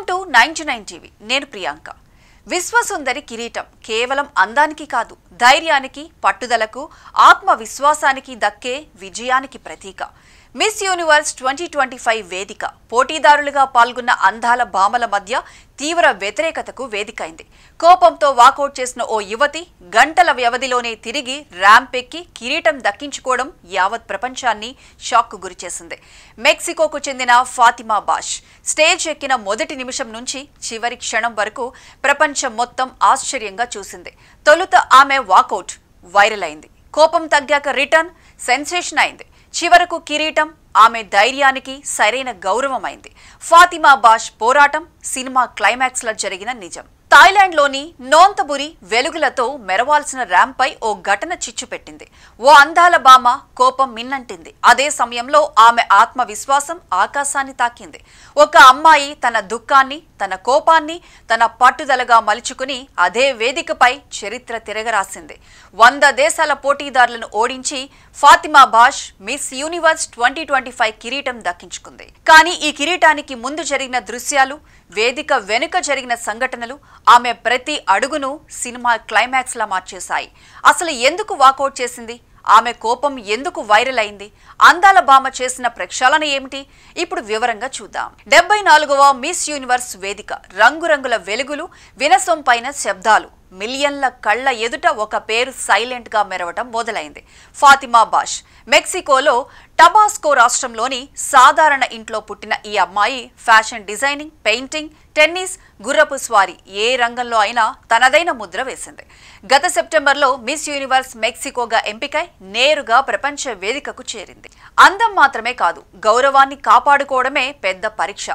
Welcome to 99 TV. నేను ప్రియాంక. విశ్వసుందరి కిరీటం కేవలం అందానికి కాదు, ధైర్యానికి, పట్టుదలకు, ఆత్మవిశ్వాసానికి దక్కే విజయానికి ప్రతీక. మిస్ యూనివర్స్ 2025 వేదిక పోటీదారులుగా పాల్గొన్న అందాల భామల మధ్య తీవ్ర వ్యతిరేకతకు వేదికైంది. కోపంతో వాకౌట్ చేసిన ఓ యువతి గంటల వ్యవధిలోనే తిరిగి ర్యాంప్ ఎక్కి కిరీటం దక్కించుకోవడం యావత్ ప్రపంచాన్ని షాక్కు గురిచేసింది. మెక్సికోకు చెందిన ఫాతిమా బాష్ స్టేజ్ ఎక్కిన మొదటి నిమిషం నుంచి చివరి క్షణం వరకు ప్రపంచం మొత్తం ఆశ్చర్యంగా చూసింది. తొలుత ఆమె వాకౌట్ వైరల్ అయింది. కోపం తగ్గాక రిటర్న్ సెన్సేషన్ అయింది. చివరకు కిరీటం ఆమె ధైర్యానికి సరైన గౌరవమైంది. ఫాతిమా బాష్ పోరాటం సినిమా క్లైమాక్స్ లో జరిగిన నిజం. థాయిలాండ్లోని నోంతబురి వెలుగులతో మెరవాల్సిన ర్యాంపై ఓ ఘటన చిచ్చు పెట్టింది. ఓ అందాల భామ కోపం మిన్నంటింది. అదే సమయంలో ఆమె ఆత్మవిశ్వాసం ఆకాశాన్ని తాకింది. ఒక అమ్మాయి తన దుఃఖాన్ని, తన కోపాన్ని తన పట్టుదలగా మలుచుకుని అదే వేదికపై చరిత్ర తిరగరాసింది. 100 దేశాల పోటీదారులను ఓడించి ఫాతిమా బాష్ మిస్ యూనివర్స్ 2025 కిరీటం దక్కించుకుంది. కానీ ఈ కిరీటానికి ముందు జరిగిన దృశ్యాలు, వేదిక వెనుక జరిగిన సంఘటనలు ఆమె ప్రతి అడుగును సినిమా క్లైమాక్స్ లా మార్చేశాయి. అసలు ఎందుకు వాకౌట్ చేసింది? ఆమె కోపం ఎందుకు వైరల్ అయింది? అందాల భామ చేసిన ప్రక్షాళన ఏమిటి? ఇప్పుడు వివరంగా చూద్దాం. 74వ మిస్ యూనివర్స్ వేదిక రంగురంగుల వెలుగులు, వినసొంపైన శబ్దాలు, మిలియన్ల కళ్ల ఎదుట ఒక పేరు సైలెంట్ గా మెరవటం మొదలైంది. ఫాతిమా బాష్ మెక్సికోలో టబాస్కో రాష్ట్రంలోని సాధారణ ఇంట్లో పుట్టిన ఈ అమ్మాయి ఫ్యాషన్ డిజైనింగ్, పెయింటింగ్, టెన్నిస్, గుర్రపు స్వారీ ఏ రంగంలో అయినా తనదైన ముద్ర వేసింది. గత సెప్టెంబర్లో మిస్ యూనివర్స్ మెక్సికోగా ఎంపికై నేరుగా ప్రపంచ వేదికకు చేరింది. అందం మాత్రమే కాదు, గౌరవాన్ని కాపాడుకోవడమే పెద్ద పరీక్ష.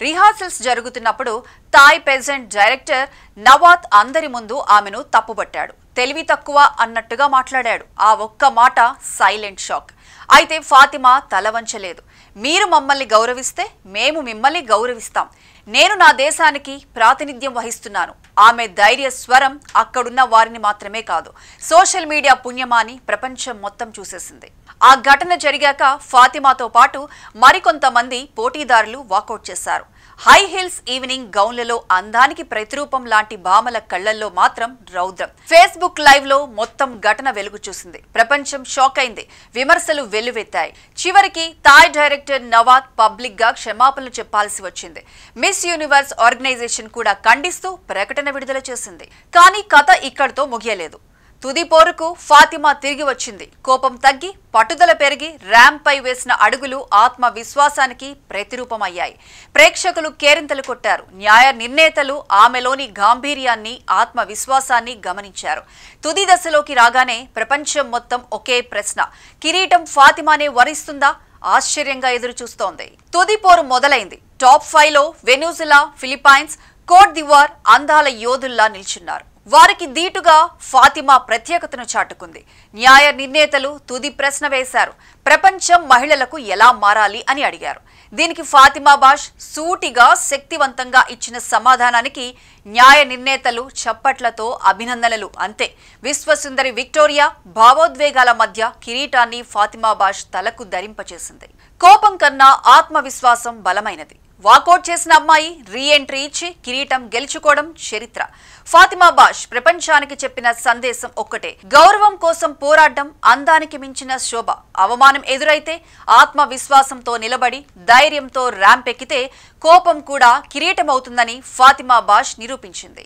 రిహార్సల్స్ జరుగుతున్నప్పుడు థాయ్ పెజెంట్ డైరెక్టర్ నవాత్ అందరి ముందు ఆమెను తప్పుబట్టాడు. తెలివి తక్కువ అన్నట్టుగా మాట్లాడాడు. ఆ ఒక్క మాట సైలెంట్ షాక్. అయితే ఫాతిమా తల వంచలేదు. మీరు మమ్మల్ని గౌరవిస్తే మేము మిమ్మల్ని గౌరవిస్తాం. నేను నా దేశానికి ప్రాతినిధ్యం వహిస్తున్నాను. ఆమె ధైర్య స్వరం అక్కడున్న వారిని మాత్రమే కాదు, సోషల్ మీడియా పుణ్యమాని ప్రపంచం మొత్తం చూసేసింది. ఆ ఘటన జరిగాక ఫాతిమాతో పాటు మరికొంతమంది పోటీదారులు వాకౌట్ చేశారు. హై హిల్స్ ఈవినింగ్ గౌన్లలో అందానికి ప్రతిరూపం లాంటి భామల కళ్లల్లో మాత్రం రౌద్రం. ఫేస్బుక్ లైవ్ లో మొత్తం ఘటన వెలుగు చూసింది. ప్రపంచం షాక్ అయింది. విమర్శలు వెల్లువెత్తాయి. చివరికి థాయ్ డైరెక్టర్ నవాత్ పబ్లిక్ గా క్షమాపణలు చెప్పాల్సి వచ్చింది. మిస్ యూనివర్స్ ఆర్గనైజేషన్ కూడా ఖండిస్తూ ప్రకటన విడుదల చేసింది. కానీ కథ ఇక్కడితో ముగియలేదు. తుది పోరుకు ఫాతిమా తిరిగి వచ్చింది. కోపం తగ్గి, పట్టుదల పెరిగి ర్యాంప్ పై వేసిన అడుగులు ఆత్మవిశ్వాసానికి ప్రతిరూపమయ్యాయి. ప్రేక్షకులు కేరింతలు కొట్టారు. న్యాయ నిర్ణేతలు ఆమెలోని గాంభీర్యాన్ని, ఆత్మవిశ్వాసాన్ని గమనించారు. తుది దశలోకి రాగానే ప్రపంచం మొత్తం ఒకే ప్రశ్న: కిరీటం ఫాతిమానే వరిస్తుందా? ఆశ్చర్యంగా ఎదురు చూస్తోంది. తుది పోరు మొదలైంది. Top 5లో Venezuela, Philippines, coat devour అందాల యోధుల్లా నిల్చున్నారు. వారికి దీటుగా ఫాతిమా ప్రత్యేకతను చాటుకుంది. న్యాయ నిర్ణేతలు తుది ప్రశ్న వేశారు: ప్రపంచం మహిళలకు ఎలా మారాలి అని అడిగారు. దీనికి ఫాతిమా బాష్ సూటిగా, శక్తివంతంగా ఇచ్చిన సమాధానానికి న్యాయ నిర్ణేతలు చప్పట్లతో అభినందనలు. అంతే. విశ్వసుందరి విక్టోరియా భావోద్వేగాల మధ్య కిరీటాన్ని ఫాతిమా బాష్ తలకు ధరింపచేసింది. కోపం కన్నా ఆత్మవిశ్వాసం బలమైనది. వాకౌట్ చేసిన అమ్మాయి రీ ఎంట్రీ ఇచ్చి కిరీటం గెలుచుకోవడం చరిత్ర. ఫాతిమా బాష్ ప్రపంచానికి చెప్పిన సందేశం ఒక్కటే: గౌరవం కోసం పోరాడడం అందానికి మించిన శోభ. అవమానం ఎదురైతే ఆత్మవిశ్వాసంతో నిలబడి ధైర్యంతో ర్యాంప్ ఎక్కితే కోపం కూడా కిరీటం అవుతుందని ఫాతిమా బాష్ నిరూపించింది.